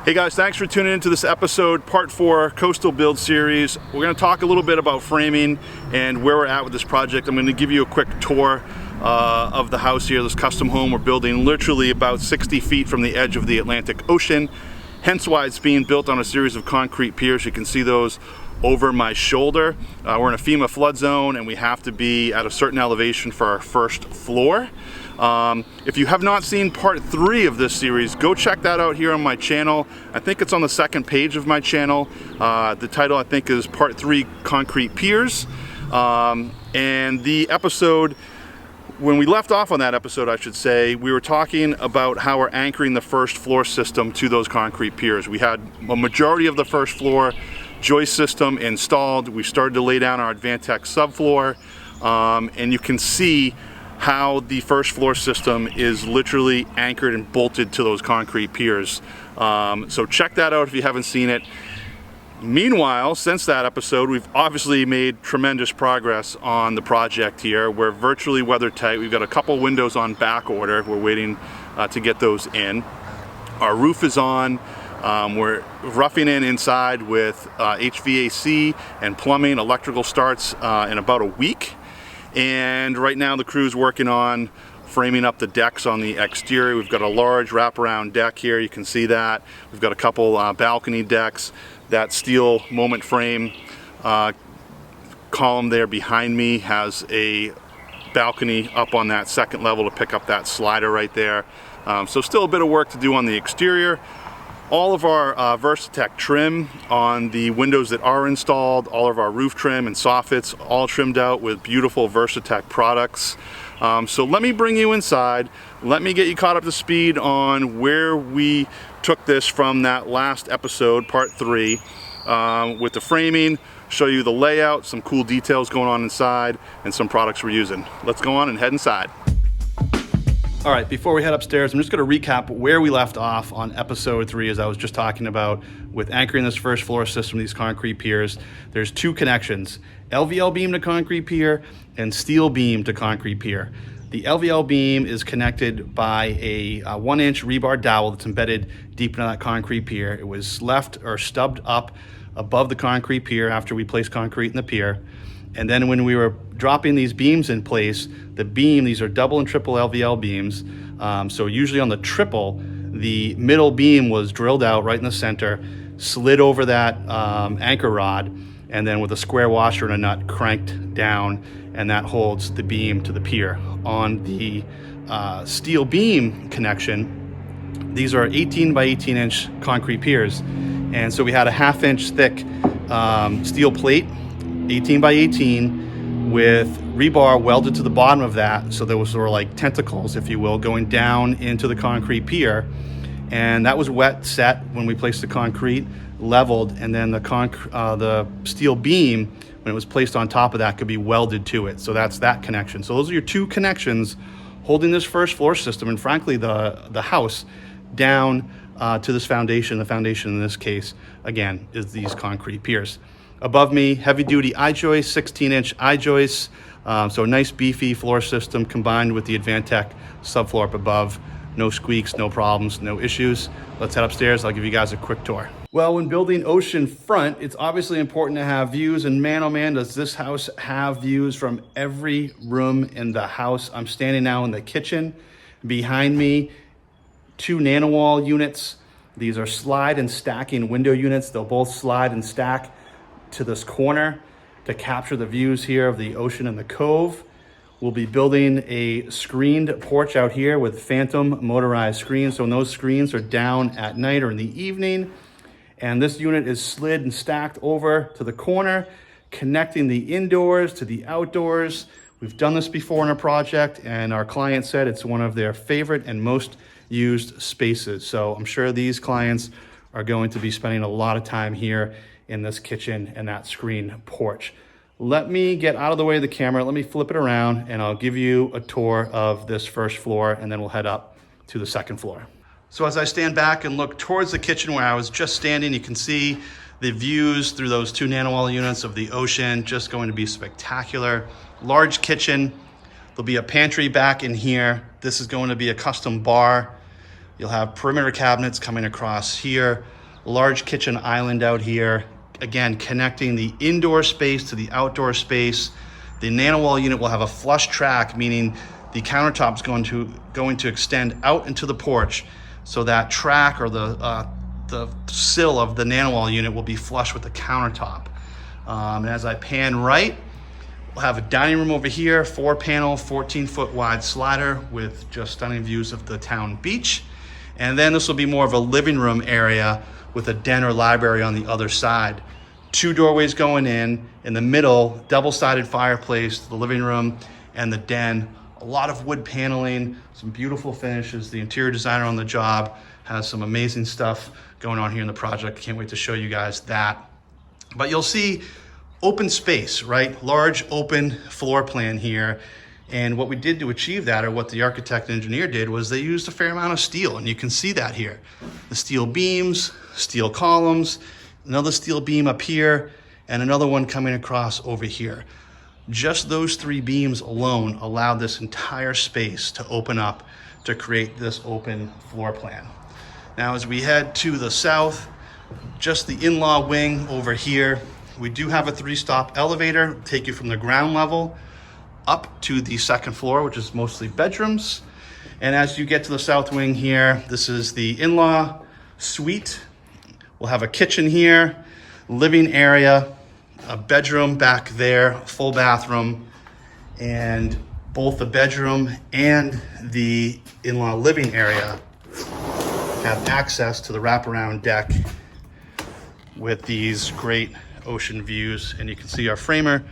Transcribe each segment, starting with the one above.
Hey guys, thanks for tuning into this episode, part 4, Coastal Build Series. We're going to talk a little bit about framing and where we're at with this project. I'm going to give you a quick tour of the house here, this custom home we're building literally about 60 feet from the edge of the Atlantic Ocean, hence why it's being built on a series of concrete piers. You can see those over my shoulder. We're in a FEMA flood zone and we have to be at a certain elevation for our first floor. If you have not seen part 3 of this series, go check that out here on my channel. I think it's on the second page of my channel. The title I think is part 3 Concrete Piers. And the episode, when we left off on that episode, I should say, we were talking about how we're anchoring the first floor system to those concrete piers. We had a majority of the first floor joist system installed. We started to lay down our Versatex subfloor, and you can see how the first floor system is literally anchored and bolted to those concrete piers. So check that out if you haven't seen it. Meanwhile, since that episode, we've obviously made tremendous progress on the project here. We're virtually weather tight. We've got a couple windows on back order. We're waiting to get those in. Our roof is on. We're roughing in inside with HVAC and plumbing. Electrical starts in about a week. And right now the crew's working on framing up the decks on the exterior. We've got a large wraparound deck here, you can see that. We've got a couple balcony decks. That steel moment frame column there behind me has a balcony up on that second level to pick up that slider right there. So still a bit of work to do on the exterior. All of our Versatex trim on the windows that are installed, all of our roof trim and soffits, all trimmed out with beautiful Versatex products. So let me bring you inside. Let me get you caught up to speed on where we took this from that last episode, part 3, with the framing, show you the layout, some cool details going on inside, and some products we're using. Let's go on and head inside. All right, before we head upstairs, I'm just going to recap where we left off on episode 3, as I was just talking about with anchoring this first floor system, these concrete piers. There's 2 connections, LVL beam to concrete pier and steel beam to concrete pier. The LVL beam is connected by a 1-inch rebar dowel that's embedded deep into that concrete pier. It was left or stubbed up above the concrete pier after we placed concrete in the pier. And then when we were dropping these beams in place, the beam, these are double and triple LVL beams. So usually on the triple, the middle beam was drilled out right in the center, slid over that anchor rod, and then with a square washer and a nut cranked down, and that holds the beam to the pier. On the steel beam connection, these are 18 by 18 inch concrete piers. And so we had a 1/2 inch thick steel plate, 18 by 18, with rebar welded to the bottom of that, so there was sort of like tentacles, if you will, going down into the concrete pier. And that was wet set when we placed the concrete, leveled, and then the steel beam, when it was placed on top of that, could be welded to it. So that's that connection. So those are your 2 connections holding this first floor system, and frankly the house down to this foundation. The foundation in this case, again, is these concrete piers. Above me, heavy duty I-joist, 16-inch I-joists. So a nice beefy floor system combined with the Versatex subfloor up above. No squeaks, no problems, no issues. Let's head upstairs. I'll give you guys a quick tour. Well, when building ocean front, it's obviously important to have views, and man, oh man, does this house have views from every room in the house. I'm standing now in the kitchen. Behind me, 2 nano-wall units. These are slide and stacking window units. They'll both slide and stack to this corner to capture the views here of the ocean and the cove. We'll be building a screened porch out here with phantom motorized screens. So when those screens are down at night or in the evening, and this unit is slid and stacked over to the corner, connecting the indoors to the outdoors. We've done this before in a project, and our client said it's one of their favorite and most used spaces. So I'm sure these clients are going to be spending a lot of time here in this kitchen and that screen porch. Let me get out of the way of the camera. Let me flip it around and I'll give you a tour of this first floor, and then we'll head up to the second floor. So as I stand back and look towards the kitchen where I was just standing, you can see the views through those 2 nano-wall units of the ocean, just going to be spectacular. Large kitchen. There'll be a pantry back in here. This is going to be a custom bar You'll have perimeter cabinets coming across here, large kitchen island out here, again, connecting the indoor space to the outdoor space. The NanoWall unit will have a flush track, meaning the countertop is going to extend out into the porch, so that track or the sill of the NanoWall unit will be flush with the countertop. And as I pan right, we'll have a dining room over here, 4-panel, 14-foot wide slider with just stunning views of the town beach. And then this will be more of a living room area with a den or library on the other side. 2 doorways going in the middle, double-sided fireplace to the living room and the den. A lot of wood paneling, some beautiful finishes. The interior designer on the job has some amazing stuff going on here in the project. Can't wait to show you guys that. But you'll see open space, right? Large open floor plan here. And what we did to achieve that, or what the architect and engineer did, was they used a fair amount of steel, and you can see that here. The steel beams, steel columns, another steel beam up here, and another one coming across over here. Just those 3 beams alone allowed this entire space to open up to create this open floor plan. Now, as we head to the south, just the in-law wing over here, we do have a 3-stop elevator, take you from the ground level up to the 2nd floor, which is mostly bedrooms. And as you get to the south wing here, this is the in-law suite. We'll have a kitchen here, living area, a bedroom back there, full bathroom, and both the bedroom and the in-law living area have access to the wraparound deck with these great ocean views. And you can see our framer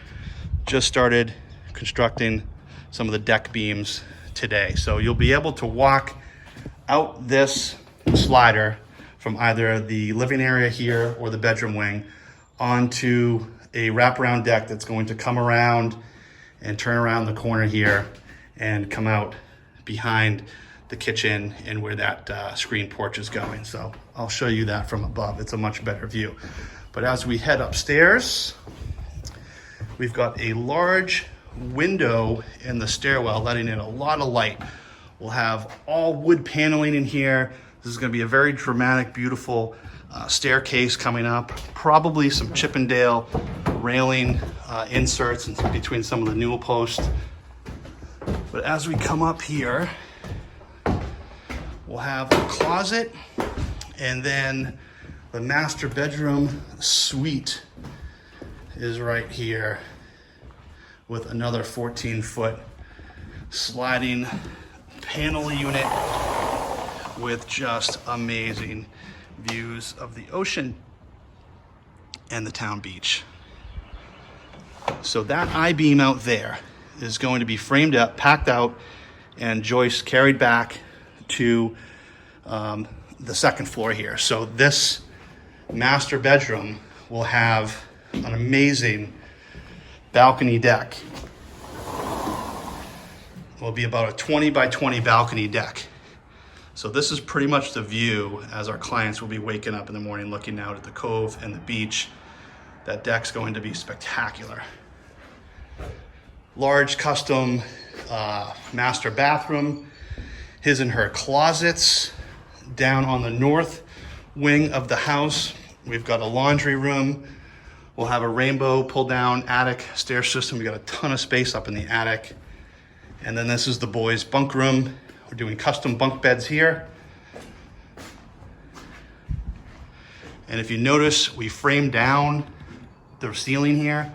just started constructing some of the deck beams today. So you'll be able to walk out this slider from either the living area here or the bedroom wing onto a wraparound deck that's going to come around and turn around the corner here and come out behind the kitchen and where that screen porch is going. So I'll show you that from above. It's a much better view. But as we head upstairs, we've got a large window in the stairwell letting in a lot of light. We'll have all wood paneling in here. This is going to be a very dramatic, beautiful staircase coming up. Probably some Chippendale railing inserts in between some of the newel posts. But as we come up here, we'll have a closet, and then the master bedroom suite is right here with another 14-foot sliding panel unit with just amazing views of the ocean and the town beach. So that I-beam out there is going to be framed up, packed out, and joists carried back to the 2nd floor here. So this master bedroom will have an amazing balcony deck. It will be about a 20 by 20 balcony deck. So this is pretty much the view as our clients will be waking up in the morning looking out at the cove and the beach. That deck's going to be spectacular. Large custom master bathroom, his and her closets. Down on the north wing of the house, we've got a laundry room. We'll have a rainbow pull down attic stair system. We got a ton of space up in the attic. And then this is the boys' bunk room. We're doing custom bunk beds here. And if you notice, we framed down the ceiling here.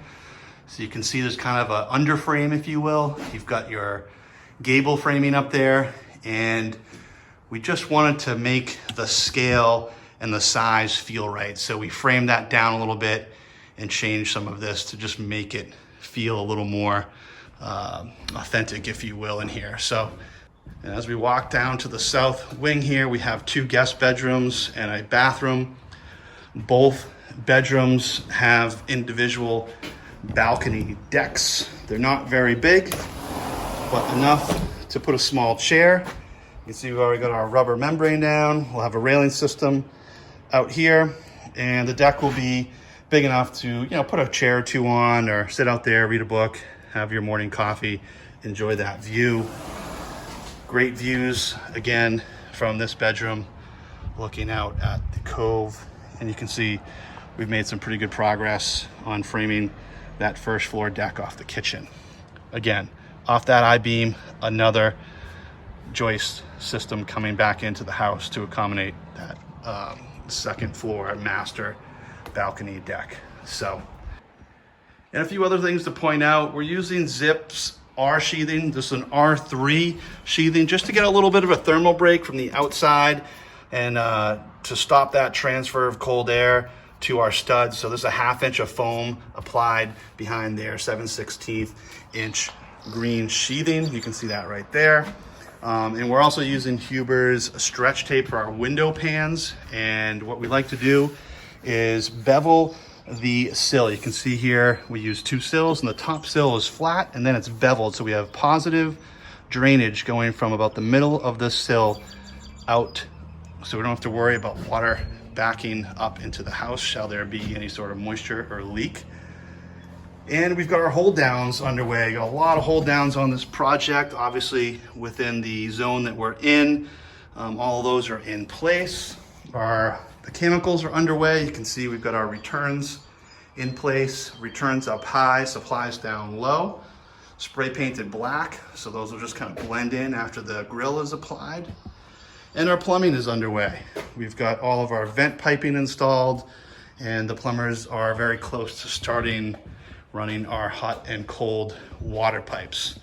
So you can see there's kind of an under frame, if you will. You've got your gable framing up there, and we just wanted to make the scale and the size feel right. So we framed that down a little bit and changed some of this to just make it feel a little more authentic, if you will, in here. So, and as we walk down to the south wing here, we have 2 guest bedrooms and a bathroom. Both bedrooms have individual balcony decks. They're not very big, but enough to put a small chair. You can see we've already got our rubber membrane down. We'll have a railing system out here, and the deck will be big enough to, you know, put a chair or 2 on, or sit out there, read a book, have your morning coffee, enjoy that view. Great views, again, from this bedroom looking out at the cove, and you can see we've made some pretty good progress on framing that first floor deck off the kitchen. Again, off that I-beam, another joist system coming back into the house to accommodate that second floor master balcony deck. So, and a few other things to point out. We're using Zips R sheathing. This is an R3 sheathing just to get a little bit of a thermal break from the outside and to stop that transfer of cold air to our studs. So this is a 1/2 inch of foam applied behind their 7/16 inch green sheathing. You can see that right there. And we're also using Huber's stretch tape for our window pans. And what we like to do is bevel the sill. You can see here we use 2 sills, and the top sill is flat and then it's beveled. So we have positive drainage going from about the middle of the sill out. So we don't have to worry about water backing up into the house shall there be any sort of moisture or leak. And we've got our hold downs underway. Got a lot of hold downs on this project, obviously within the zone that we're in. All of those are in place. Our mechanicals are underway. You can see we've got our returns in place. Returns up high, supplies down low. Spray painted black, so those will just kind of blend in after the grill is applied. And our plumbing is underway. We've got all of our vent piping installed, and the plumbers are very close to starting running our hot and cold water pipes.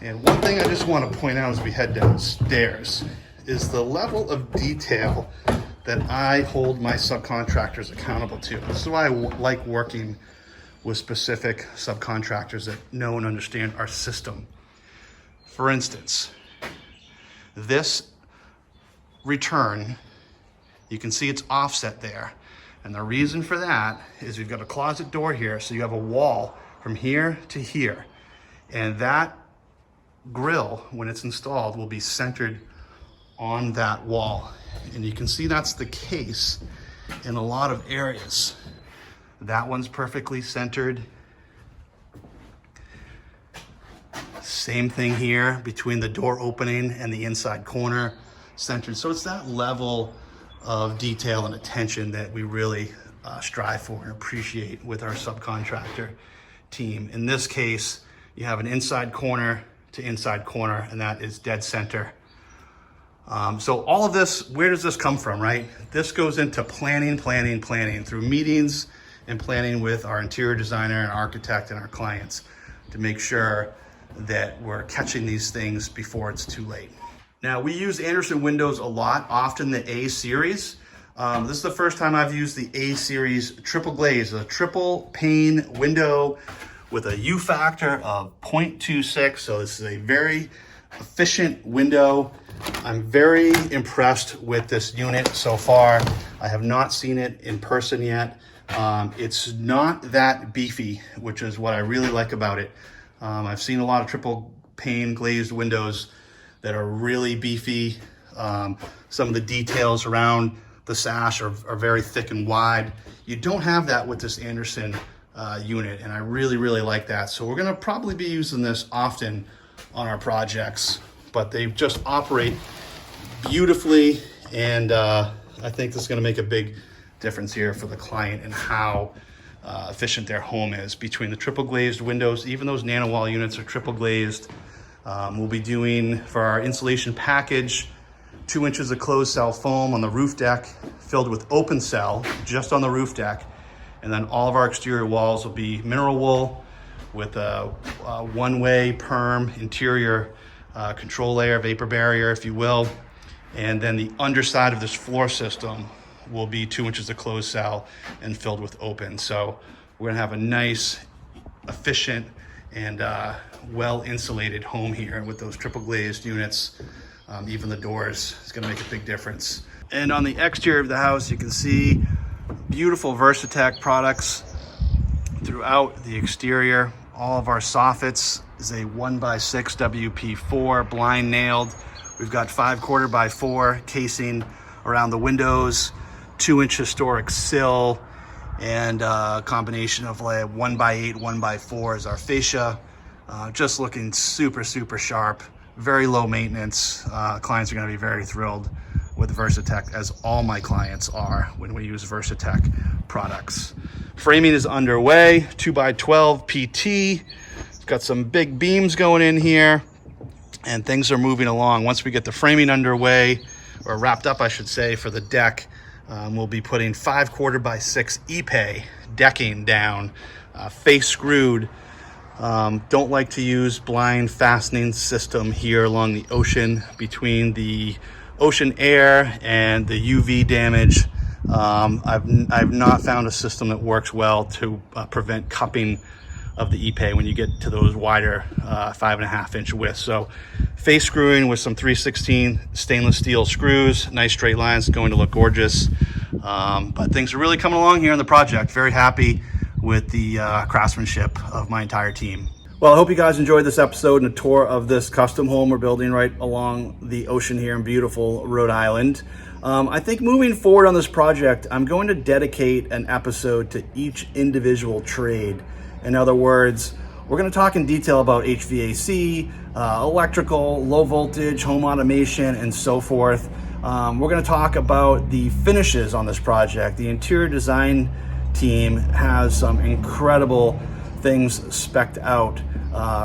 And one thing I just want to point out as we head downstairs is the level of detail that I hold my subcontractors accountable to. This is why I like working with specific subcontractors that know and understand our system. For instance, this return, you can see it's offset there. And the reason for that is we've got a closet door here, so you have a wall from here to here. And that grill, when it's installed, will be centered on that wall. And you can see that's the case in a lot of areas. That one's perfectly centered. Same thing here between the door opening and the inside corner, centered. So it's that level of detail and attention that we really strive for and appreciate with our subcontractor team. In this case, you have an inside corner to inside corner, and that is dead center. So all of this, where does this come from, right? This goes into planning through meetings and planning with our interior designer and architect and our clients to make sure that we're catching these things before it's too late. Now, we use Andersen windows a lot, often the A series. This is the first time I've used the A series triple glaze, a triple pane window with a U factor of 0.26. So this is a very efficient window. I'm very impressed with this unit so far. I have not seen it in person yet. It's not that beefy, which is what I really like about it. I've seen a lot of triple pane glazed windows that are really beefy. Some of the details around the sash are very thick and wide. You don't have that with this Andersen unit, and I really like that. So we're gonna probably be using this often on our projects, but they just operate beautifully, and I think this is gonna make a big difference here for the client and how efficient their home is. Between the triple glazed windows, even those nano wall units are triple glazed. We'll be doing, for our insulation package, 2 inches of closed cell foam on the roof deck filled with open cell just on the roof deck. And then all of our exterior walls will be mineral wool with a one-way perm interior control layer, vapor barrier, if you will. And then the underside of this floor system will be 2 inches of closed cell and filled with open. So we're gonna have a nice, efficient, and well insulated home here with those triple glazed units. Even the doors is gonna make a big difference. And on the exterior of the house, you can see beautiful Versatex products throughout the exterior. All of our soffits is a 1x6 WP4 blind nailed. We've got 5/4x4 casing around the windows, 2-inch historic sill, and a combination of like 1x8, 1x4 is our fascia. Just looking super sharp. very low maintenance. Clients are going to be very thrilled with Versatex, as all my clients are when we use Versatex products. Framing is underway, 2x12 PT. It's got some big beams going in here, and things are moving along. Once we get the framing underway, or wrapped up, I should say, for the deck, we'll be putting 5/4x6 Ipe decking down, face screwed. Don't like to use blind fastening system here along the ocean between the ocean air and the UV damage. I've not found a system that works well to prevent cupping of the Ipe when you get to those wider 5.5-inch widths. So face screwing with some 3/16 stainless steel screws, nice straight lines, going to look gorgeous. But things are really coming along here in the project. Very happy with the craftsmanship of my entire team. Well, I hope you guys enjoyed this episode and a tour of this custom home we're building right along the ocean here in beautiful Rhode Island. I think moving forward on this project, I'm going to dedicate an episode to each individual trade. In other words, we're going to talk in detail about HVAC, electrical, low voltage, home automation, and so forth. We're going to talk about the finishes on this project. The interior design team has some incredible things spec'd out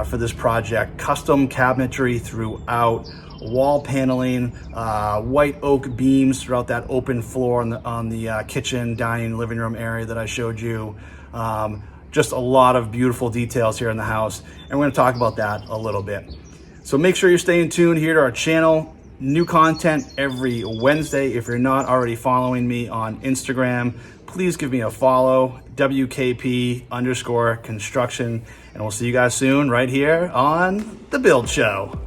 for this project. Custom cabinetry throughout, wall paneling, white oak beams throughout that open floor on the kitchen, dining, living room area that I showed you. Just a lot of beautiful details here in the house, and we're going to talk about that a little bit. So make sure you're staying tuned here to our channel. New content every Wednesday. If you're not already following me on Instagram, please give me a follow, WKP_construction, and we'll see you guys soon right here on The Build Show.